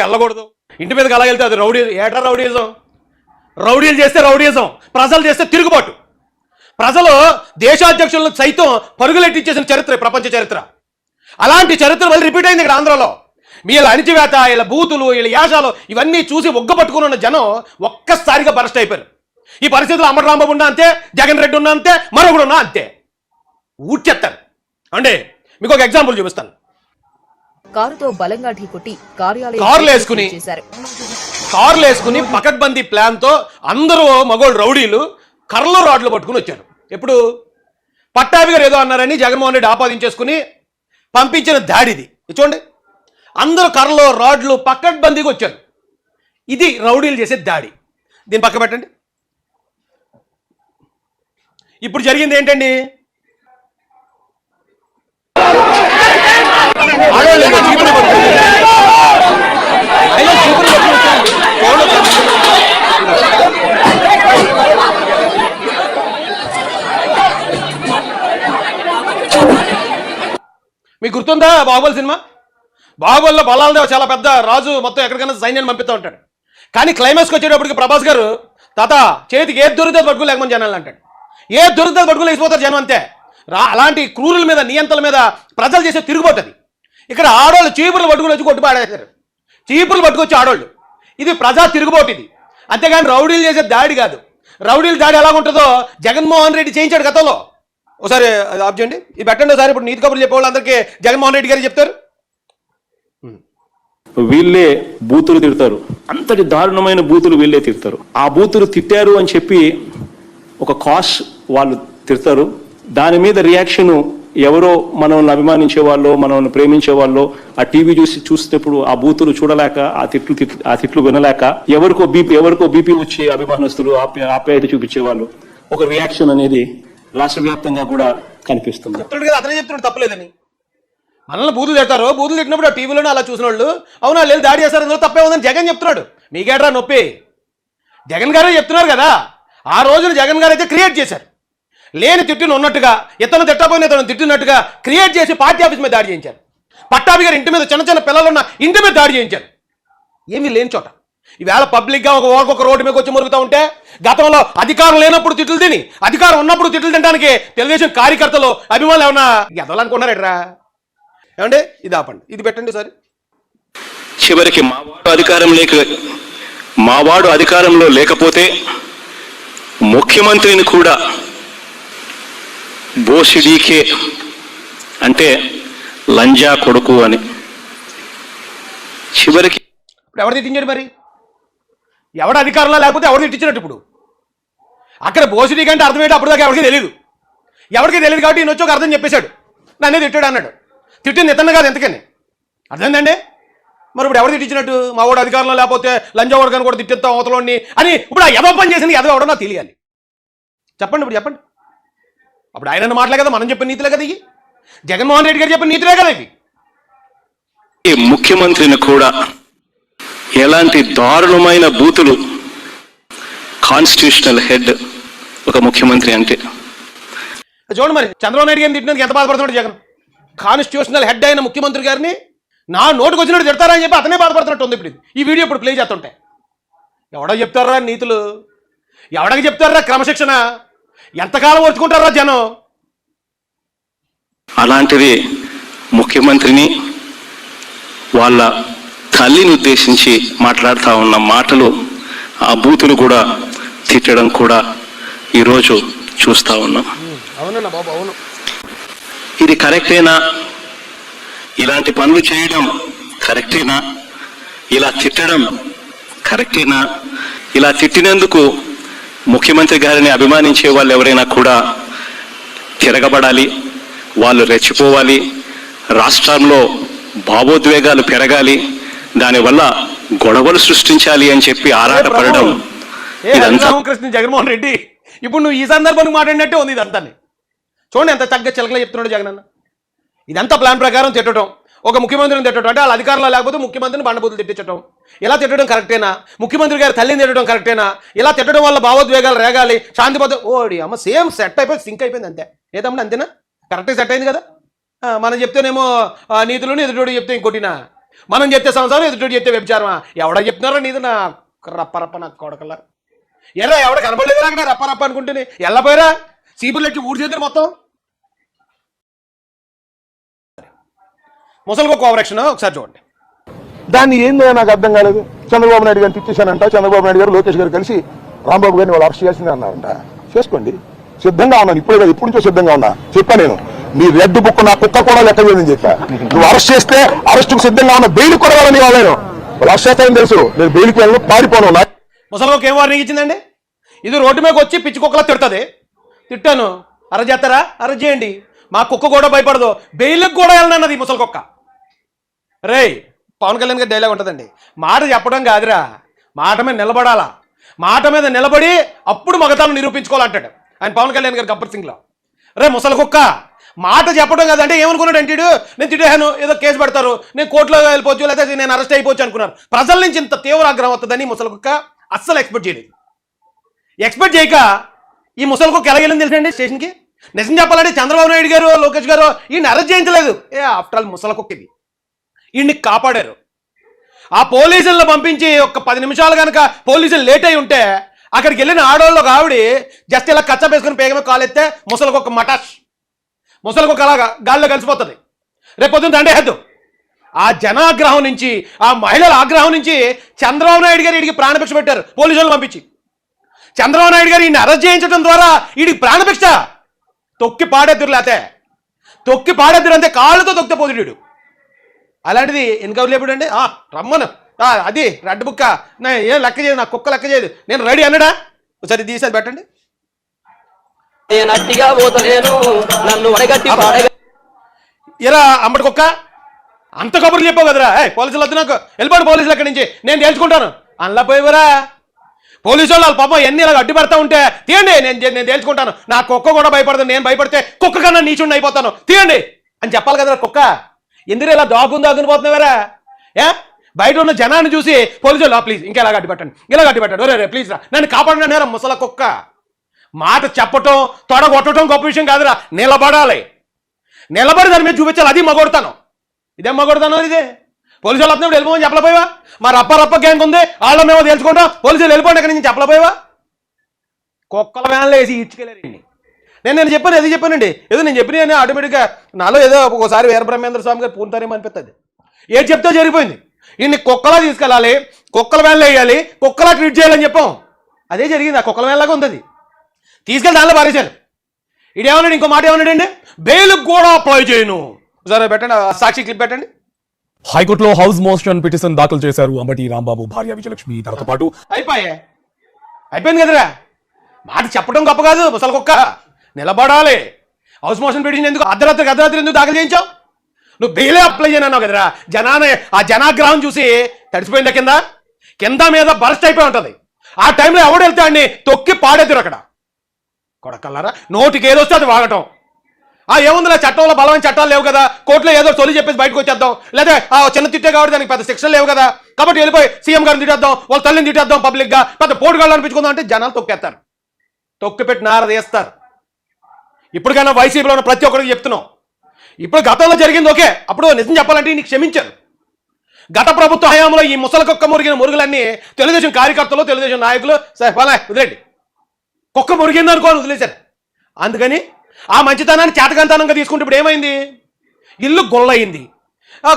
వెళ్ళకూడదు. ఇంటి మీదకి అలా వెళ్తే అది రౌడీ. ఏటా రౌడీజం? రౌడీలు చేస్తే రౌడీజం, ప్రజలు చేస్తే తిరుగుబాటు. ప్రజలు దేశాధ్యక్షులను సైతం పరుగులెట్టించేసిన చరిత్ర ప్రపంచ చరిత్ర. అలాంటి చరిత్ర మళ్ళీ రిపీట్ అయింది ఇక్కడ ఆంధ్రాలో. వీళ్ళ అణిచివేత, వీళ్ళ బూతులు, వీళ్ళ యాసాలు ఇవన్నీ చూసి ఒగ్గపట్టుకున్న జనం ఒక్కసారిగా బరస్ట్ అయిపోయారు. ఈ పరిస్థితుల్లో అంబటి రాంబాబు ఉన్నా అంతే, జగన్ రెడ్డి ఉన్నా అంతే, మరొకడు ఉన్నా అంతే. ఊడ్చెత్తారు. అంటే మీకు ఒక ఎగ్జాంపుల్ చూపిస్తాను. కారుతో బలంగా ఢీకొట్టి కార్లు వేసుకుని పకడ్బందీ ప్లాన్ తో అందరూ మగోళ్ళు రౌడీలు కర్రలో రాడ్లు పట్టుకుని వచ్చారు. ఎప్పుడు? పట్టాభి గారు ఏదో అన్నారని జగన్మోహన్ రెడ్డి ఆపాదించేసుకుని పంపించిన దాడిది. చూడండి, అందరూ కర్రలో రాడ్లు పకడ్బందీకి వచ్చారు. ఇది రౌడీలు చేసే దాడి. దీన్ని పక్క పెట్టండి. ఇప్పుడు జరిగింది ఏంటండి? మీకు గుర్తుందా బాహుబలి సినిమా? బాహుబలిలో బలాలదేవ్ చాలా పెద్ద రాజు, మొత్తం ఎక్కడికైనా సైన్యాన్ని పంపిస్తూ ఉంటాడు. కానీ క్లైమాక్స్కి వచ్చేటప్పటికి ప్రభాస్ గారు తాత చేతికి ఏది దొరికితే పట్టుకుని లేకమని జనాలు అంటాడు. ఏది దొరికితే పట్టుకుని లేకపోతారు జనం అంతే. అలాంటి క్రూరుల మీద, నియంత్రణ మీద ప్రజలు చేసే తిరుగుబోతుంది. ఇక్కడ ఆడవాళ్ళు చీపుర్లు పట్టుకుని వచ్చి కొట్టి పాడేశారు. చీపుర్లు పట్టుకొచ్చి ఆడవాళ్ళు. ఇది ప్రజా తిరుగుబోటు ఇది. అంతేగాని రౌడీలు చేసే దాడి కాదు. రౌడీల దాడి ఎలా ఉంటుందో జగన్మోహన్ రెడ్డి చేయించాడు గతంలో. ఒకసారి అది ఆఫ్ చేయండి, ఇది పెట్టండి ఒకసారి. ఇప్పుడు నీతి కబుర్లు చెప్పేవాళ్ళు అందరికీ జగన్మోహన్ రెడ్డి గారు చెప్తారు. వీళ్ళే బూతులు తిడతారు, అంతటి దారుణమైన బూతులు వీళ్ళే తిడతారు. ఆ బూతులు తిట్టారు అని చెప్పి ఒక కాష్ వాళ్ళు తిడతారు. దాని మీద రియాక్షన్ ఎవరో మనల్ని అభిమానించే వాళ్ళు, మనల్ని ప్రేమించే వాళ్ళు ఆ టీవీ చూసేటప్పుడు ఆ బూతులు చూడలేక, ఆ తిట్లు వినలేక ఎవరికో బీపీ వచ్చే అభిమానస్తులు, ఆప్యాయత చూపించే వాళ్ళు ఒక రియాక్షన్ అనేది రాష్ట్ర వ్యాప్తంగా కూడా కనిపిస్తుంది. చెప్తున్నాడు కదా, అతనే చెప్తున్నాడు తప్పలేదని. మనల్ని బూతులు తిడతారు. బూతులు తిట్టినప్పుడు ఆ టీవీలోనే అలా చూసిన వాళ్ళు అవునా లేదు దాడి చేస్తారు, అందులో తప్పే ఉందని జగన్ చెప్తున్నాడు. మీకేట్రా నొప్పి? జగన్ గారే చెప్తున్నారు కదా. ఆ రోజున జగన్ గారు అయితే క్రియేట్ చేశారు. లేని తిట్టిన ఉన్నట్టుగా, ఇతను తిట్టపోయిన ఇతను తిట్టినట్టుగా క్రియేట్ చేసి పార్టీ ఆఫీస్ మీద దాడి చేయించారు. పట్టాభి గారు ఇంటి మీద, చిన్న చిన్న పిల్లలున్న ఇంటి మీద దాడి చేయించారు. ఏమీ లేని చోట ఈవేళ పబ్లిక్గా ఒక రోడ్డు మీద వచ్చి మురుగుతూ ఉంటే, గతంలో అధికారం లేనప్పుడు తిట్లు తిని, అధికారం ఉన్నప్పుడు తిట్లు తినడానికి తెలుగుదేశం కార్యకర్తలు, అభిమానులు ఏమన్నా ఎదవాలనుకున్నారట్రా? ఏమంటే ఇది ఆపండి, ఇది పెట్టండి సరే. చివరికి మావాడు అధికారంలో లేకపోతే ముఖ్యమంత్రిని కూడా బోసిడీకే అంటే లంజా కొడుకు అని చివరికి ఇప్పుడు ఎవరు తిట్టించాడు? మరి ఎవడు అధికారంలో లేకపోతే ఎవరు తిట్టించినట్టు? ఇప్పుడు అక్కడ బోసిడీ కంటే అర్థం ఏంటో అప్పుడు దాకా ఎవరికి తెలియదు. కాబట్టి ఈయన వచ్చి ఒక అర్థం చెప్పేశాడు, నన్నే తిట్టాడు అన్నాడు. తిట్టింది ఇతను కాదు ఎంతకని, అర్థమైందండి? మరి ఇప్పుడు ఎవరు తిట్టించినట్టు? మా వాడు అధికారంలో లేకపోతే లంజా వాడుకని కూడా తిట్టిస్తాం అవతలోని అని ఇప్పుడు ఆ ఎదో పని చేసింది ఎదో ఎవడో నాకు తెలియాలి. చెప్పండి, ఇప్పుడు చెప్పండి. అప్పుడు ఆయన మాటలే కదా, మనం చెప్పిన నీతులే కదా ఇవి. జగన్మోహన్ రెడ్డి గారు చెప్పిన నీతులే కదా ఇవి. ముఖ్యమంత్రిని కూడా ఎలాంటి దారుణమైన బూతులు, కాన్స్టిట్యూషనల్ హెడ్ ఒక ముఖ్యమంత్రి అంటే చూడండి. మరి చంద్రబాబు నాయుడు గారిని తిట్టినందుకు ఎంత బాధపడుతున్నాడు జగన్? కాన్స్టిట్యూషనల్ హెడ్ అయిన ముఖ్యమంత్రి గారిని నా నోటుకు వచ్చినట్టు తిడతారని చెప్పి అతనే బాధపడుతున్నట్టు ఉంది. ఇప్పుడు ఈ వీడియో ఇప్పుడు ప్లే చేస్తుంటే ఎవడో చెప్తారా నీతులు? ఎవడకి చెప్తారా క్రమశిక్షణ? ఎంతకాలం ఓర్చుకుంటారా జనం? అలాంటిది ముఖ్యమంత్రిని, వాళ్ళ తల్లిని ఉద్దేశించి మాట్లాడుతూ ఉన్న మాటలు, ఆ బూతులు కూడా తిట్టడం కూడా ఈరోజు చూస్తూ ఉన్నాం. అవునన్నా బాబు, అవును. ఇది కరెక్టేనా? ఇలాంటి పనులు చేయడం కరెక్టేనా? ఇలా తిట్టడం కరెక్టేనా? ఇలా తిట్టినందుకు ముఖ్యమంత్రి గారిని అభిమానించే వాళ్ళు ఎవరైనా కూడా తిరగబడాలి, వాళ్ళు రెచ్చిపోవాలి, రాష్ట్రంలో భావోద్వేగాలు పెరగాలి, దానివల్ల గొడవలు సృష్టించాలి అని చెప్పి ఆరాటపడడం ఇదంతా. కృష్ణ జగన్మోహన్ రెడ్డి ఇప్పుడు నువ్వు ఈ సందర్భానికి మాట్లాడినట్టే ఉంది ఇదంతా. చూడండి ఎంత చక్కగా చిలకలు చెప్తున్నాడు జగన్ అన్న. ఇదంతా ప్లాన్ ప్రకారం తిట్టడం, ఒక ముఖ్యమంత్రిని తిట్టడం, అంటే వాళ్ళ అధికారంలో లేకపోతే ముఖ్యమంత్రిని బండబూతులు తిట్టించడం. ఇలా తిట్టడం కరెక్టేనా? ముఖ్యమంత్రి గారి తల్లిని తిట్టడం కరెక్టేనా? ఇలా తిట్టడం వల్ల భావోద్వేగాలు రేగాలి, శాంతి భద్ర ఓడి అమ్మ సేమ్ సెట్ అయిపోయి సింక్ అయిపోయింది అంతే. ఏదమ్మా అంతేనా? కరెక్ట్గా సెట్ అయింది కదా. మనం చెప్తేనేమో నీతులను ఎదుటోడు చెప్తే ఇంకోటినా? మనం చెప్తే సంసారం, ఎదుటి చెప్తే వ్యభిచారమా? ఎవడ చెప్తున్నారో నీది నా రప్పరప్ప నాకు కొడకల్లా. ఎరా ఎవడ కనపడలేదు నాకు రప్పరప్ప అనుకుంటేనే ఎల్లపోయారా సీపులు ఎట్టి ఊడి చేద్దరు మొత్తం. ముసలికొక్క ఓవరాక్షన్ ఒకసారి చూడండి. దాన్ని ఏందో నాకు అర్థం కాలేదు. చంద్రబాబు నాయుడు గారిని తిట్టేశానంట. చంద్రబాబు నాయుడు గారు లోకేష్ గారు కలిసి రాంబాబు గారిని వాళ్ళు అరెస్ట్ చేయాల్సిందే అన్నారంట. చేసుకోండి, సిద్ధంగా ఉన్నాను. ఇప్పుడే కాదు, ఇప్పటి నుంచో సిద్ధంగా ఉన్నా. చెప్పా నేను, నీ రెడ్ బుక్ నా కుక్క కూడా లెక్క చేయదని చెప్పా. నువ్వు అరెస్ట్ చేస్తే అరెస్టుకు సిద్ధంగా ఉన్నా. బెయిల్ కూడా వాళ్ళని వాళ్ళు అరెస్ట్ చేస్తానని తెలుసు. నేను బెయిల్కి వెళ్ళను, పారిపోను. ముసలికొక్క ఏం వార్నింగ్ ఇచ్చిందండి? ఇది రోడ్డు మీదకి వచ్చి పిచ్చి కుక్కలా తిడుతుంది. తిట్టాను, అరెస్ట్ చేస్తారా? అరెస్ట్ చేయండి. మా కుక్క కూడా భయపడదు, బెయిల్కి కూడా వెళ్ళనన్నది ముసలికొక్క. రే పవన్ కళ్యాణ్ గారి డైలాగ్ ఉంటుందండి, మాట చెప్పడం కాదురా, మాట మీద నిలబడాలా, మాట మీద నిలబడి అప్పుడు మగతాలను నిరూపించుకోవాలంటాడు ఆయన పవన్ కళ్యాణ్ గారు గబ్బర్ సింగ్లో. రే ముసలి కుక్క, మాట చెప్పడం కాదంటే ఏమనుకున్నాడు అంటే, నేను తిట్టాను ఏదో కేసు పెడతారు, నేను కోర్టులో వెళ్ళిపోవచ్చు, లేకపోతే నేను అరెస్ట్ అయిపోవచ్చు అనుకున్నారు. ప్రజల నుంచి ఇంత తీవ్ర ఆగ్రహం వస్తుందని ముసలి కుక్క అస్సలు ఎక్స్పెక్ట్ చేయలేదు. ఎక్స్పెక్ట్ చేయక ఈ ముసలి కుక్క ఎలా వెళ్ళింది తెలుసండి స్టేషన్కి. నిజం చెప్పాలంటే చంద్రబాబు నాయుడు గారు, లోకేష్ గారు ఈయన అరెస్ట్ చేయించలేదు. ఆఫ్టర్ ఆల్ ముసలి కుక్క ఇది, ఈయన్ని కాపాడారు. ఆ పోలీసులను పంపించి ఒక 10 నిమిషాలు కనుక పోలీసులు లేట్ అయి ఉంటే అక్కడికి వెళ్ళిన ఆడవాళ్ళు ఒక ఆవిడ జస్ట్ ఇలా కచ్చ వేసుకుని పేగమే కాలెత్తే ముసలికొక మటాష్, ముసలికొక అలాగా గాల్లో కలిసిపోతుంది. రేపు పొద్దున్న దండేద్దు. ఆ జనాగ్రహం నుంచి, ఆ మహిళల ఆగ్రహం నుంచి చంద్రబాబు నాయుడు గారు వీడికి ప్రాణభిక్ష పెట్టారు పోలీసులను పంపించి. చంద్రబాబు నాయుడు గారు ఈయన అరెస్ట్ చేయించడం ద్వారా వీడికి ప్రాణభిక్ష. తొక్కి పాడేద్దురు, లేతే తొక్కి పాడేద్దురు అంతే, కాళ్ళతో తొక్కితే పోతుడు. అలాంటిది ఎన్కౌంటర్ ఎప్పుడండి? రమ్మను, అది రెడ్ బుక్క ఏం లెక్క చేయదు, నా కుక్క లెక్క చేయదు, నేను రెడీ అన్నాడా? ఒకసారి తీసేది పెట్టండి. ఇలా అమ్మటి కుక్క అంత కబుర్లు చెప్పావు కదరా, పోలీసులు వద్దు నాకు, వెళ్ళిపోండి పోలీసులు అక్కడి నుంచి, నేను తేల్చుకుంటాను. అందులో పోయివరా పోలీసు వాళ్ళు వాళ్ళ పాపం ఎన్ని ఇలా అడ్డు పెడతా ఉంటే, తీయండి నేను తేల్చుకుంటాను, నా కుక్క కూడా భయపడదు, నేను భయపడితే కుక్క కన్నా నీచుండి అయిపోతాను, తీయండి అని చెప్పాలి కదరా కుక్క. ఎందుకు ఇలా దాగుని పోతున్నావారా? బయట ఉన్న జనాన్ని చూసి పోలీసులు ప్లీజ్ ఇంకా ఇలా గడ్డి పెట్టండి, ఇలా గడ్డి పెట్టండి, రే ప్లీజ్ రా నన్ను కాపాడినారా ముసల కుక్క. మాట చెప్పటం, తొడగొట్టడం గొప్ప విషయం కాదురా, నిలబడాలి, నిలబడి దాని మీద చూపించాలి. అది మగొడతాను. ఇదేం మగొడతాను? ఇదే పోలీసు వాళ్ళు వస్తున్నప్పుడు వెళ్ళిపోమని చెప్పలేపోయావా? మరి రప్ప గ్యాంగ్ ఉంది, వాళ్ళ మేము తెలుసుకుంటాం, పోలీసులు వెళ్ళిపోండి అక్కడి నుంచి చెప్పలేపోయావా? కుక్కల వ్యాన్లో వేసి ఇచ్చుకెళ్ళారండి. నేను చెప్పాను, ఏది చెప్పానండి, ఏదో నేను చెప్పిన ఆటోమేటిక్గా నాలో ఏదో ఒకసారి వీరబ్రహ్మేంద్ర స్వామి గారు పూర్తారేమో అనిపిస్తుంది. ఏది చెప్తే జరిగిపోయింది. ఇన్ని కుక్కలా తీసుకెళ్ళాలి, కుక్కల వ్యాన్లో వేయాలి, కుక్కలా ట్రీట్ చేయాలని చెప్పాం. అదే జరిగింది. ఆ కుక్కల వ్యాన్లాగా ఉంది. అది తీసుకెళ్ళి దానిలో పారేశారు. ఇదేమన్నాడు, ఇంకో మాట ఏమన్నాడండి, బెయిల్కి కూడా అప్లై చేయను. సరే పెట్టండి, సాక్షి క్లిప్ పెట్టండి. హైకోర్టులో హౌస్ మోషన్ పిటిషన్ దాఖలు చేశారు అంబటి రాంబాబు భార్య విజయలక్ష్మి. దాంతో పాటు అయిపోయింది కదరా. మాట చెప్పడం గొప్ప కాదు, ముసలి కుక్క నిలబడాలి. హౌస్ మోషన్ పిటిషన్ ఎందుకు అర్ధరాత్రి ఎందుకు దాఖలు చేయించావు? నువ్వు బెయిలే అప్లై చేయనన్నావు కదరా. ఆ జనాగ్రహం చూసి తడిసిపోయిందా, కింద మీద బరస్ట్ అయిపోయి ఉంటుంది. ఆ టైంలో ఎవడు వెళ్తే అన్ని తొక్కి పాడేద్దరు అక్కడ. కొడకల్లారా, నోటికి ఏదొస్తే అది వాగటం. ఏముందిలే, చట్టంలో బలమైన చట్టాలు లేవు కదా, కోర్టులో ఏదో తొలి చెప్పేసి బయటకు వచ్చేద్దాం, లేదా చిన్న తిట్టే కాబట్టి దానికి పెద్ద శిక్షలు లేవు కదా, కాబట్టి వెళ్ళిపోయి సీఎం గారిని తిట్టేద్దాం, వాళ్ళ తల్లిని తిట్టేద్దాం, పబ్లిక్గా పెద్ద పోటుగాళ్ళు అనిపించుకుందాం అంటే జనాలు తొక్కేస్తారు, తొక్కిపెట్టి నారదేస్తారు. ఇప్పటికైనా వైసీపీలో ఉన్న ప్రతి ఒక్కరికి చెప్తున్నాం, ఇప్పుడు గతంలో జరిగింది ఓకే, అప్పుడు నిజం చెప్పాలంటే నీకు క్షమించారు. గత ప్రభుత్వ హయాంలో ఈ ముసలి కుక్క మురిగిన మురుగులన్నీ తెలుగుదేశం కార్యకర్తలు, తెలుగుదేశం నాయకులు సరే వదిలేండి, కుక్క మురిగింది అనుకోని వదిలేశారు. అందుకని ఆ మంచితనాన్ని చేతకంతనంగా తీసుకుంటే ఇప్పుడు ఏమైంది, ఇల్లు గొల్లయింది.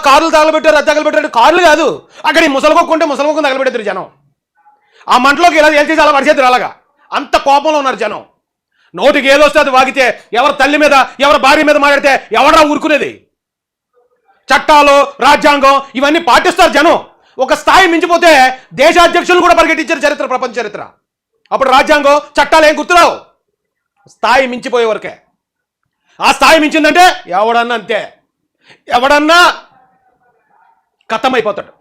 కార్లు తగలబెట్టారు, అది తగలబెట్టారు. కార్లు కాదు, అక్కడ ఈ ముసలి కుక్క ఉంటే ముసలి కుక్కను తగలబెట్టారు జనం. ఆ మంటలోకి ఇలా తేల్చేసి అలా పడిచేద్దరు. అలాగా అంత కోపంలో ఉన్నారు జనం. నోటికి ఏదొస్తే అది వాగితే, ఎవరి తల్లి మీద ఎవరి భార్య మీద మాట్లాడితే ఎవడరా ఊరుకునేది? చట్టాలు, రాజ్యాంగం ఇవన్నీ పాటిస్తారు జనం. ఒక స్థాయి మించిపోతే దేశాధ్యక్షులు కూడా పరిగెట్టించారు చరిత్ర, ప్రపంచ చరిత్ర. అప్పుడు రాజ్యాంగం, చట్టాలు ఏం గుర్తురావు. స్థాయి మించిపోయే వరకే. ఆ స్థాయి మించిందంటే ఎవడన్నా అంతే, ఎవడన్నా ఖతం అయిపోతాడు.